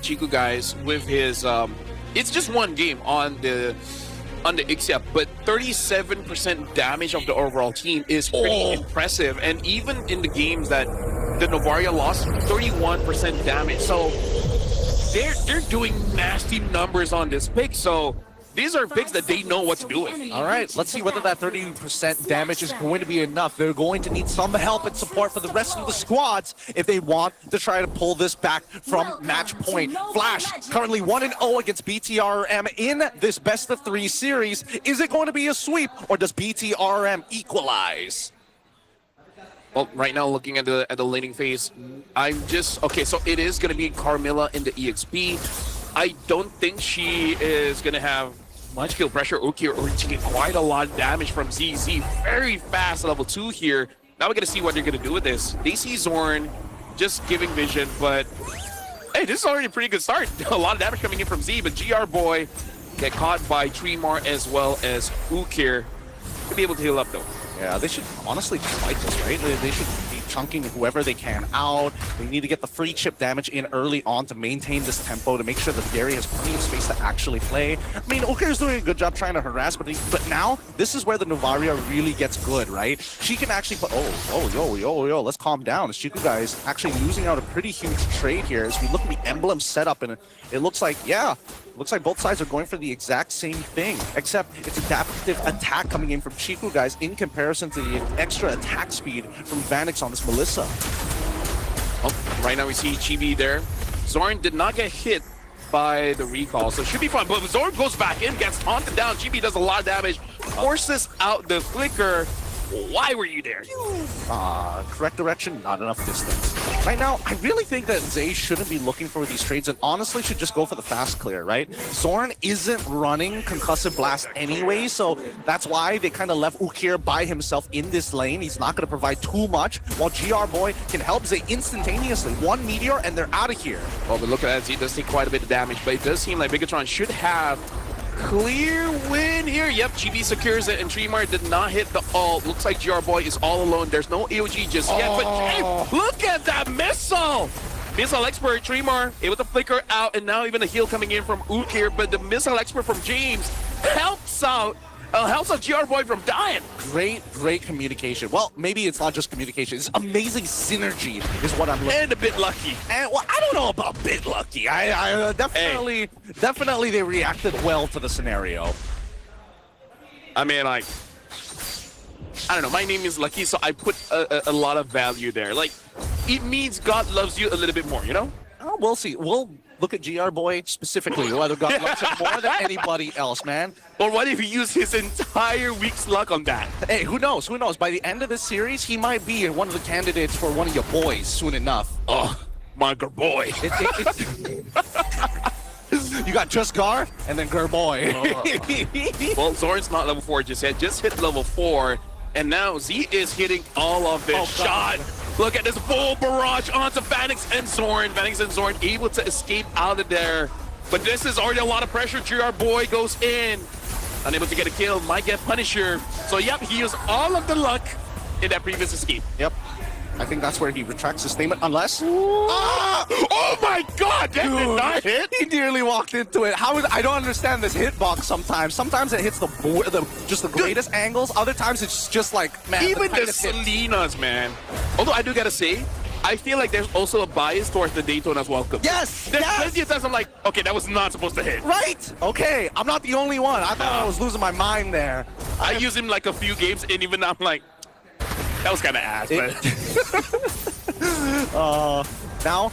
Chico guys with his it's just one game on the Ixia, but 37% damage of the overall team is pretty impressive. And even in the games that the Novaria lost, 31% damage. So they're doing nasty numbers on this pick. So these are picks that they know what's doing. All right, let's see whether that 30% damage is going to be enough. They're going to need some help and support for the rest of the squads if they want to try to pull this back from match point. Flash currently 1-0 against BTRM in this best-of-3 series. Is it going to be a sweep, or does BTRM equalize? Well, right now, looking at the laning phase, I'm just okay. So it is going to be Carmilla in the EXP. I don't think she is going to have much kill pressure. Uki reaching quite a lot of damage from ZZ. Very fast level 2 here. Now we're going to see what they're going to do with this. They see Zorn just giving vision, but hey, this is already a pretty good start. A lot of damage coming in from Z, but GR Boy get caught by Tremar as well as Ukir. To be able to heal up though. Yeah, they should honestly just fight this, right? They should be chunking whoever they can out. They need to get the free chip damage in early on to maintain this tempo, to make sure that Gary has plenty of space to actually play. I mean, Ukir's doing a good job trying to harass, but now, this is where the Novaria really gets good, right? She can actually put, yo, let's calm down. This Chico guy is actually losing out a pretty huge trade here. As we look at the emblem setup, and it looks like, yeah, looks like both sides are going for the exact same thing, except it's adaptive attack coming in from Chico guys in comparison to the extra attack speed from Vanix on this Melissa. Oh, right now we see Chibi there. Zorn did not get hit by the recall, so should be fine. But Zorn goes back in, gets haunted down. Chibi does a lot of damage, forces out the flicker. Why were you there? Correct direction, not enough distance. Right now, I really think that Zay shouldn't be looking for these trades and honestly should just go for the fast clear, right? Zorn isn't running Concussive Blast anyway, so that's why they kind of left Ukir by himself in this lane. He's not going to provide too much, while GR Boy can help Zay instantaneously. One meteor and they're out of here. Well, but look at that, Z does take quite a bit of damage, but it does seem like Bigatron should have clear win here. Yep, GB secures it, and Tremar did not hit the ult. Looks like GR Boy is all alone. There's no AOG just yet, but hey, look at that missile! Missile expert, Tremar, able to flicker out, and now even a heal coming in from Ukir, but the missile expert from James helps out GR Boy from dying. Great communication. Well, maybe it's not just communication. It's amazing synergy is what I'm looking. And a bit lucky. And well, I don't know about bit lucky. I definitely they reacted well to the scenario. I mean, like, I don't know. My name is Lucky, so I put a lot of value there. Like, it means God loves you a little bit more, you know? Oh, we'll see. We'll look at GR Boy specifically, whether God loves him more than anybody else, man. Or what if he used his entire week's luck on that? Hey, who knows? Who knows? By the end of this series, he might be one of the candidates for one of your boys soon enough. Oh, my boy. You got just Gar and then Gerboy. Well, Zorn's not level 4 just yet. Just hit level 4. And now Z is hitting all of this shot. Look at this full barrage onto Vanix and Zorn. Vanix and Zorn able to escape out of there. But this is already a lot of pressure. GR Boy goes in. Unable to get a kill. Might get Punisher. So, yep, he used all of the luck in that previous escape. Yep. I think that's where he retracts his statement, unless... Oh my god! That did not hit! He nearly walked into it. I don't understand this hitbox sometimes. Sometimes it hits just the greatest angles. Other times it's just like, man... Even the Salinas, man. Although I do gotta say, I feel like there's also a bias towards the Daytona's welcome. Yes! There's plenty of times I'm like, okay, that was not supposed to hit. Right! Okay, I'm not the only one. I thought I was losing my mind there. I used him like a few games, and even I'm like, that was kind of ass, but... Now,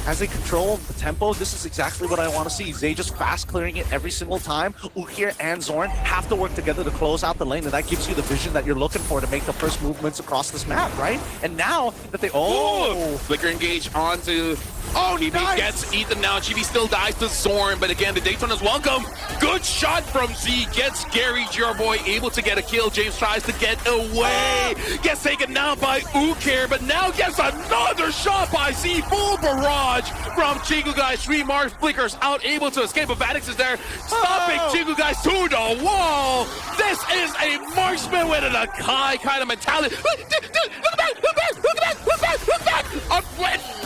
as they control the tempo, this is exactly what I want to see. Zay just fast clearing it every single time. Ukir and Zorn have to work together to close out the lane, and that gives you the vision that you're looking for to make the first movements across this map, right? And now that they... Flicker engage onto... Chibi gets eaten now. Chibi still dies to Zorn, but again, the Daytona's welcome. Good shot from Z. Gets Gary, GR Boy able to get a kill. James tries to get away. Gets taken down by Ukir, but now gets another shot by Z. Full barrage from Chico guys. 3 Mars flickers out, able to escape. But Vanix is there, stopping Chico guys to the wall. This is a marksman with a high kind of mentality. Look back.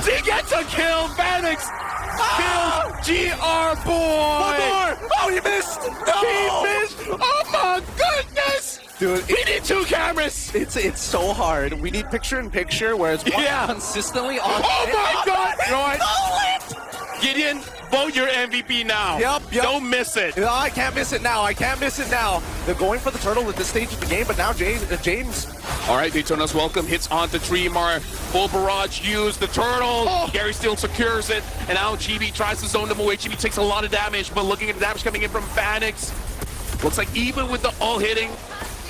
Z gets a kill. Vanix kills GR boy! One more! Oh, he missed! No! He missed! Oh my goodness! Dude, We need 2 cameras! it's so hard. We need picture-in-picture where it's one Yeah. consistently on. Oh my god! You know what? Stole it! Gideon, vote your MVP now. Yep. Don't miss it. No, I can't miss it now. I can't miss it now. They're going for the turtle at this stage of the game, but now James. All right, Daytona's welcome. Hits onto Tremar. Full barrage used. The turtle. Oh. Gary still secures it. And now GB tries to zone them away. GB takes a lot of damage, but looking at the damage coming in from Vanix. Looks like even with the all hitting,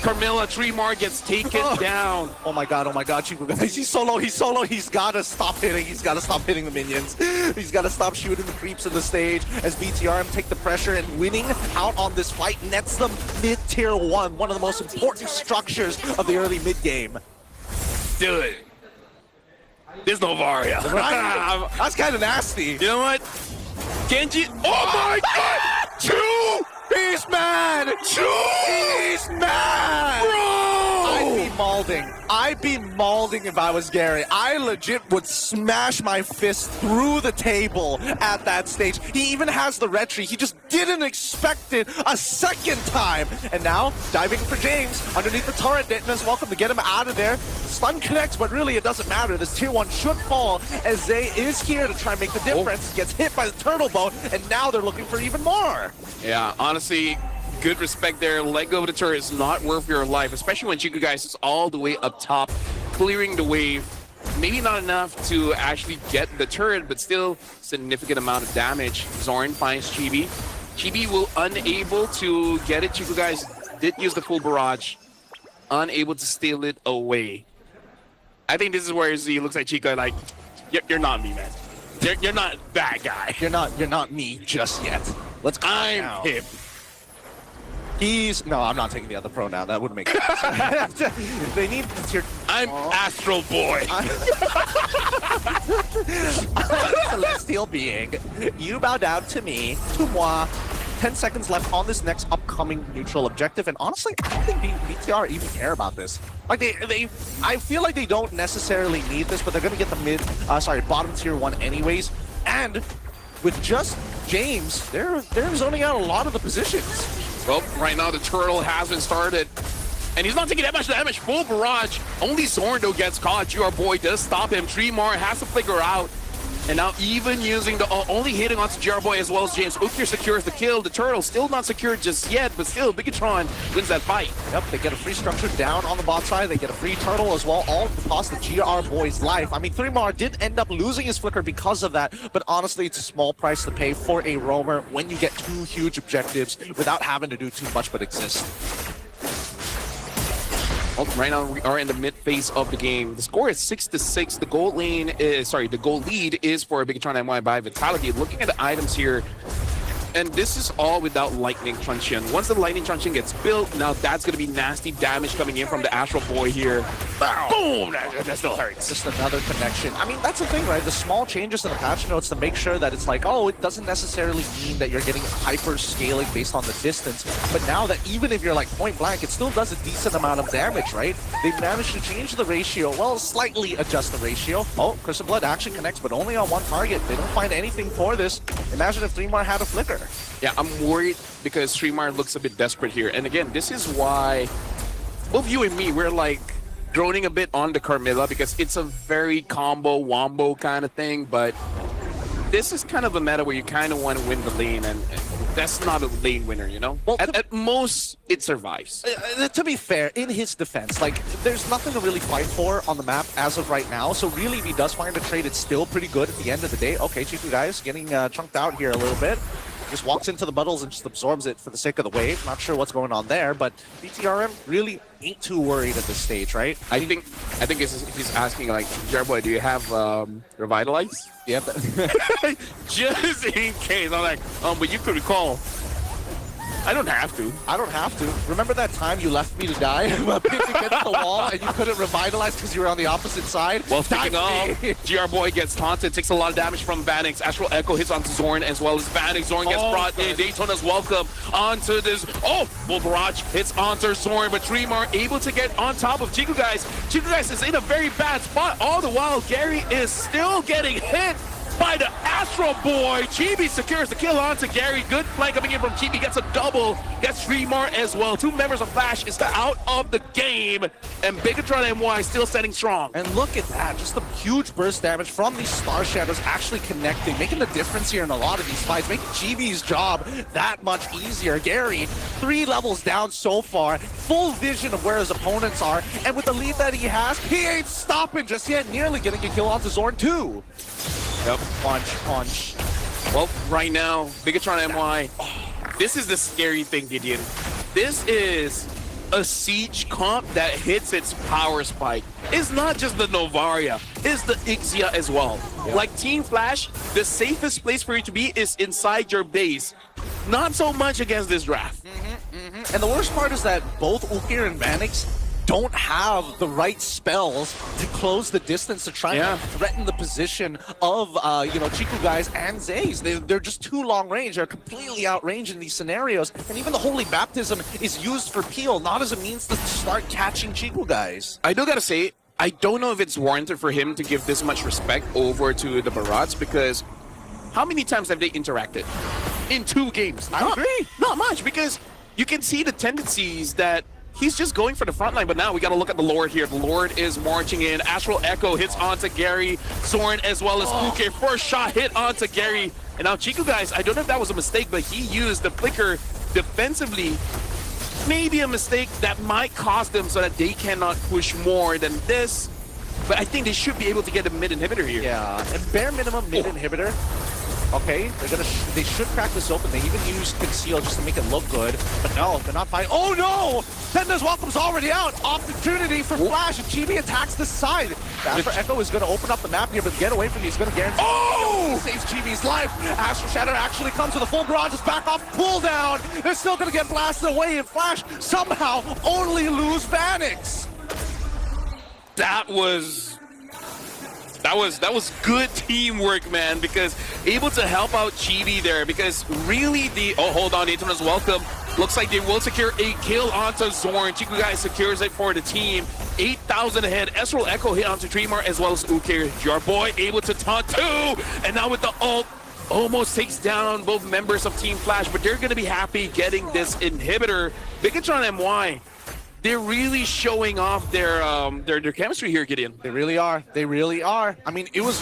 Carmilla Tremar gets taken down. Oh my god, Chico guys. He's solo. He's gotta stop hitting. He's gotta stop hitting the minions. He's gotta stop shooting the creeps in the stage as BTRM take the pressure, and winning out on this fight nets them mid-tier 1, one of the most important structures of the early mid-game. Dude. There's no Varia. That's kind of nasty. You know what? Genji. Oh my god! 2! Beast man! Beast man! Bro! I'd be mauling if I was Gary. I legit would smash my fist through the table at that stage. He even has the retry. He just didn't expect it a second time. And now, diving for James underneath the turret. Daytona's welcome to get him out of there. Stun connects, but really it doesn't matter. This tier 1 should fall as Zay is here to try and make the difference. Gets hit by the turtle boat, and now they're looking for even more. Yeah, honestly, good respect there. Let go of the turret is not worth your life, especially when Chico Guys is all the way up top, clearing the wave. Maybe not enough to actually get the turret, but still significant amount of damage. Zorn finds Chibi. Chibi will unable to get it. Chico Guys did use the full barrage, unable to steal it away. I think this is where Z looks like Chico like, you're not me, man. You're not that guy. You're not me just yet. Let's go. I'm him. No, I'm not taking the other pro now. That wouldn't make sense. They need tier. I'm Astral Boy. I'm a celestial being. You bow down to me, to moi. 10 seconds left on this next upcoming neutral objective, and honestly, I don't think BTR even care about this. Like I feel like they don't necessarily need this, but they're gonna get the bottom tier 1 anyways. And with just James, they're zoning out a lot of the positions. Well, right now the turtle has been started, and he's not taking that much damage. Full barrage. Only Zorn though gets caught. Your boy does stop him. Tremar has to figure out. And now even using the only hitting onto GR Boy as well as James. Ukir secures the kill. The turtle still not secured just yet, but still Bigatron wins that fight. Yep, they get a free structure down on the bot side. They get a free turtle as well, all to cost the GR Boy's life. I mean, Tremar did end up losing his flicker because of that, but honestly, it's a small price to pay for a roamer when you get 2 huge objectives without having to do too much but exist. Well, right now we are in the mid phase of the game. The score is 6-6. The goal lead is for Bigatron MY by Vitality. Looking at the items here, and this is all without Lightning Truncheon. Once the Lightning Truncheon gets built, now that's going to be nasty damage coming in from the Astral Boy here. Boom! That still hurts. Just another connection. I mean, that's the thing, right? The small changes in the patch notes to make sure that it's like, oh, it doesn't necessarily mean that you're getting hyper scaling based on the distance. But now that even if you're like point blank, it still does a decent amount of damage, right? They've managed to change the ratio, well, slightly adjust the ratio. Oh, Crimson Blood actually connects, but only on one target. They don't find anything for this. Imagine if Tremar had a flicker. Yeah, I'm worried because Tremar looks a bit desperate here. And again, this is why both you and me, we're like droning a bit on the Carmilla because it's a very combo, wombo kind of thing. But this is kind of a meta where you kind of want to win the lane, and that's not a lane winner, you know? Well, at most, it survives. To be fair, in his defense, like, there's nothing to really fight for on the map as of right now. So really, if he does find a trade, it's still pretty good at the end of the day. Okay, Chiku guys getting chunked out here a little bit. Just walks into the puddles and just absorbs it for the sake of the wave. Not sure what's going on there, but BTRM really ain't too worried at this stage, right? I think he's asking, like, Jarboy, do you have Revitalize? Yeah. Just in case. I'm like, but you could recall. I don't have to. I don't have to. Remember that time you left me to die against the wall and you couldn't revitalize because you were on the opposite side? Well, speaking of, GR Boy gets taunted, takes a lot of damage from Vanix. Astral Echo hits onto Zorn as well as Vanix. Zorn gets brought in. Daytona's welcome onto this. Oh, Bull Barrage hits onto Zorn, but Tremar able to get on top of Chiku guys. Chiku guys is in a very bad spot. All the while, Gary is still getting hit by the Astro Boy. Chibi secures the kill onto Gary. Good play coming in from Chibi. Gets a double. Gets 3 more as well. 2 members of Flash is out of the game. And Bigatron MY still standing strong. And look at that, just the huge burst damage from these Star Shadows actually connecting, making the difference here in a lot of these fights, making GB's job that much easier. Gary, 3 levels down so far, full vision of where his opponents are, and with the lead that he has, he ain't stopping just yet, nearly getting a kill onto Zorn too. Yep. Punch. Well, right now, Bigatron MY, this is the scary thing, Gideon. This is a siege comp that hits its power spike. It's not just the Novaria, it's the Ixia as well. Yeah. Like Team Flash, the safest place for you to be is inside your base. Not so much against this draft. And the worst part is that both Ukir and Vanix don't have the right spells to close the distance to try and threaten the position of, Chiku guys and Zays. They're just too long range. They're completely outranged in these scenarios. And even the Holy Baptism is used for Peel, not as a means to start catching Chiku guys. I do gotta say, I don't know if it's warranted for him to give this much respect over to the Barats, because how many times have they interacted? In 2 games. I agree. Not much, because you can see the tendencies that he's just going for the front line, but now we got to look at the Lord here. The Lord is marching in. Astral Echo hits onto Gary. Zorn as well as Uke. First shot hit onto Gary. And now Chiku guys, I don't know if that was a mistake, but he used the flicker defensively. Maybe a mistake that might cost them so that they cannot push more than this. But I think they should be able to get a mid inhibitor here. Yeah, and bare minimum mid inhibitor. Okay, they should crack this open. They even use Conceal just to make it look good. But no, they're not fighting. Oh no! Tenda's Welcome's already out. Opportunity for Flash, and Chibi attacks this side. After Echo is going to open up the map here, but get away from me. He's going to guarantee. Oh! Saves Chibi's life. Astral Shatter actually comes with a full barrage. It's back off, pull down. They're still going to get blasted away, and Flash somehow only lose Vanix. That was good teamwork, man, because able to help out Chibi there, because really hold on, Daytona's welcome. Looks like they will secure a kill onto Zorn. Chiku guys secures it for the team. 8,000 ahead. Esral Echo hit onto Tremor as well as Ukir. Your boy able to taunt too. And now with the ult, almost takes down both members of Team Flash, but they're going to be happy getting this inhibitor. Bigatron MY, they're really showing off their chemistry here, Gideon. They really are. They really are. I mean, it was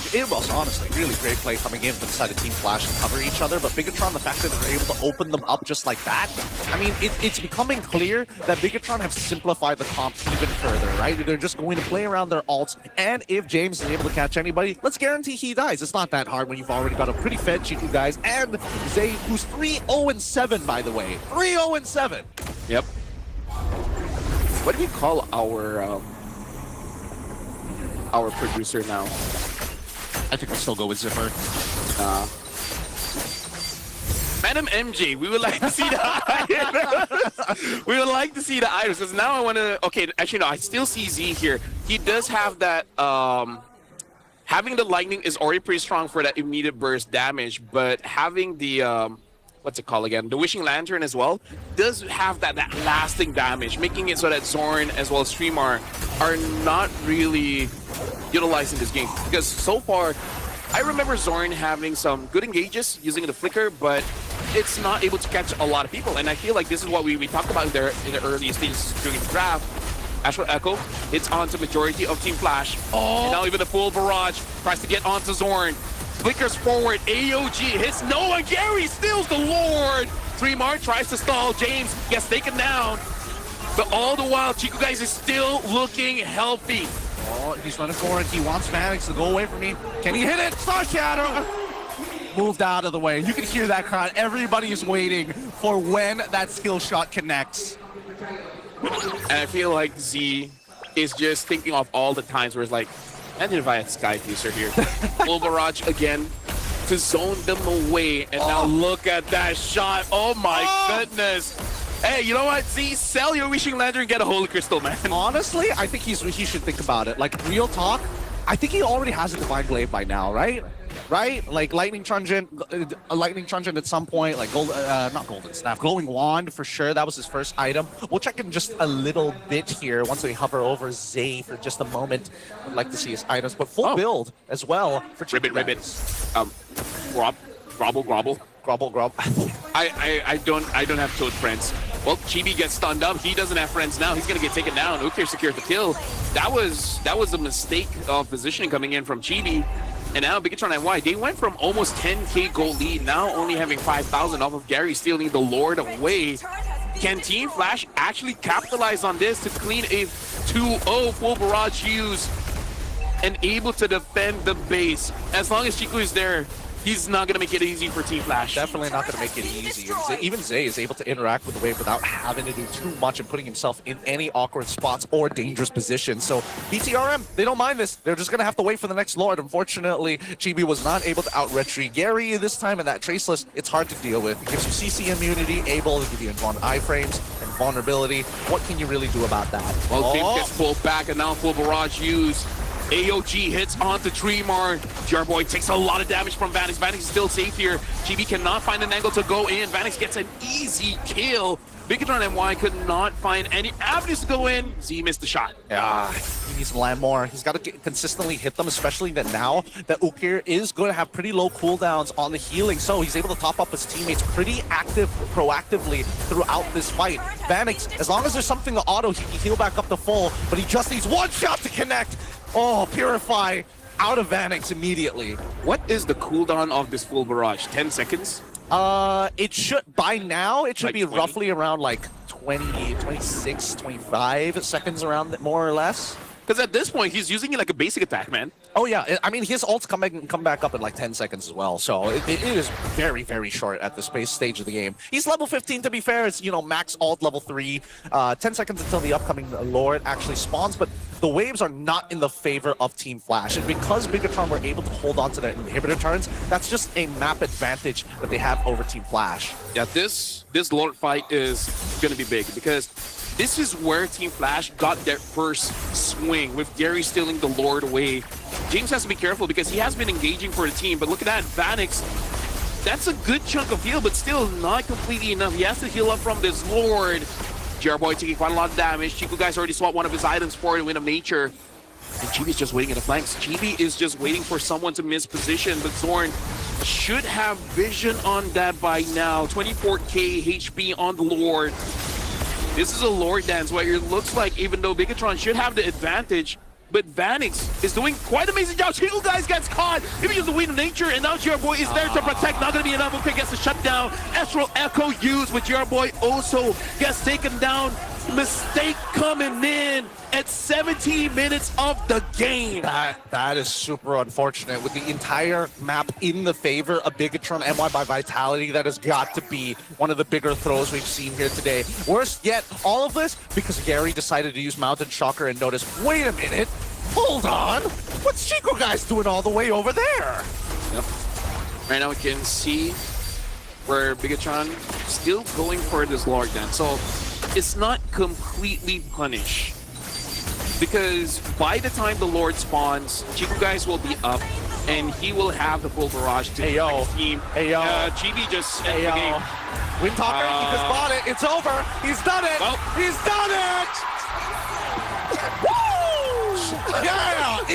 honestly really great play coming in from the side of Team Flash to cover each other, but Bigatron, the fact that they're able to open them up just like that, I mean, it's becoming clear that Bigatron have simplified the comp even further, right? They're just going to play around their ults, and if James is able to catch anybody, let's guarantee he dies. It's not that hard when you've already got a pretty fed Chiku guys, and Zay, who's 3-0-7, by the way. 3-0-7. Yep. What do we call our producer now? I think I'll still go with Zipper. Madam MJ, we would like to see the items. We would like to see the items, because now I want to... Okay, actually, no, I still see Z here. He does have that... having the lightning is already pretty strong for that immediate burst damage, but having the... what's it called again? The Wishing Lantern as well does have that lasting damage, making it so that Zorn as well as Streamar are not really utilizing this game. Because so far, I remember Zorn having some good engages using the flicker, but it's not able to catch a lot of people. And I feel like this is what we talked about there in the early stages during the draft. Astral Echo hits onto majority of Team Flash. And now even the full barrage tries to get onto Zorn. Flickers forward, AOG hits Noah, Gary steals the Lord. Tremar tries to stall, James gets taken down. But all the while, Chiku guys is still looking healthy. Oh, he's running forward, he wants Vanix to go away from me. Can he hit it? Star Shadow! Moved out of the way. You can hear that crowd. Everybody is waiting for when that skill shot connects. And I feel like Z is just thinking of all the times where it's like, imagine if I had Sky Fuser here. Full barrage again to zone them away. And now look at that shot. Oh my goodness. Hey, you know what? Z, sell your Wishing Lantern and get a Holy Crystal, man. Honestly, I think he should think about it. Like, real talk, I think he already has a Divine Glaive by now, right? right? Like lightning truncheon, at some point, like not golden staff, glowing wand for sure. That was his first item. We'll check in just a little bit here once we hover over Zay for just a moment. Would like to see his items, but full build as well for Ribbit. Grobble. I don't have Toad friends. Well, Chibi gets stunned up. He doesn't have friends now. He's gonna get taken down. Ukir secures the kill. That was a mistake of positioning coming in from Chibi. And now Bigatron NY, they went from almost 10k gold lead, now only having 5,000 off of Gary stealing the Lord away. Can Team Flash actually capitalize on this to clean a 2-0 full barrage use and able to defend the base? As long as Chiku is there, he's not going to make it easy for Team Flash. Definitely not going to make it easy. And even Zay is able to interact with the wave without having to do too much and putting himself in any awkward spots or dangerous positions. So BTRM, they don't mind this. They're just going to have to wait for the next Lord. Unfortunately, Chibi was not able to out-retreat Gary this time, and that Traceless, it's hard to deal with. It gives you CC immunity, able to give you one iframes and vulnerability. What can you really do about that? Well, Team gets pulled back, and now full barrage use. AOG hits onto Tremar. Jarboy takes a lot of damage from Vanix. Vanix is still safe here. GB cannot find an angle to go in. Vanix gets an easy kill. Bigatron NY could not find any avenues to go in. Z missed the shot. Yeah, he needs to land more. He's got to consistently hit them, especially that now that Ukir is going to have pretty low cooldowns on the healing, so he's able to top up his teammates pretty proactively throughout this fight. Vanix, as long as there's something to auto, he can heal back up to full, but he just needs one shot to connect. Oh, Purify out of Vanix immediately. What is the cooldown of this full barrage? 10 seconds? It should, by now, it should Like be 20? roughly around like 20, 26, 25 seconds around, more or less. Because at this point, he's using it like a basic attack, man. Oh yeah, I mean his ults come back up in like 10 seconds as well, so it is very, very short at the stage of the game. He's level 15 to be fair, it's, you know, max ult level 3, 10 seconds until the upcoming Lord actually spawns, but the waves are not in the favor of Team Flash, and because Bigatron were able to hold on to their inhibitor turns, that's just a map advantage that they have over Team Flash. Yeah, this Lord fight is going to be big because this is where Team Flash got their first swing with Gary stealing the Lord away. James has to be careful because he has been engaging for the team, but look at that, Vanix. That's a good chunk of heal, but still not completely enough. He has to heal up from this Lord. Jarboy taking quite a lot of damage. Chiku guys already swapped one of his items for the Wind of Nature. And Chibi's just waiting in the flanks. Chibi is just waiting for someone to miss position, but Zorn should have vision on that by now. 24k HP on the Lord. This is a Lord dance where it looks like even though Bigatron should have the advantage, but Vanix is doing quite an amazing job. Two guys gets caught. Maybe use the Wind of Nature, and now Jarboy is there to protect. Not going to be enough. Okay, gets the shutdown. Astral Echo used, but Jarboy also gets taken down. Mistake coming in at 17 minutes of the game. That is super unfortunate. With the entire map in the favor of Bigatron NY by Vitality, that has got to be one of the bigger throws we've seen here today. Worse yet, all of this because Gary decided to use Mountain Shocker and notice, wait a minute, hold on, what's Chico guys doing all the way over there? Yep. Right now we can see where Bigatron still going for this Lord dance. So it's not completely punished, because by the time the Lord spawns, Chiku guys will be up, and he will have the full barrage to the team. Chibi just ended the game. Windtalker, he just bought it. It's over. He's done it. Well, He's done it. Woo! Yeah.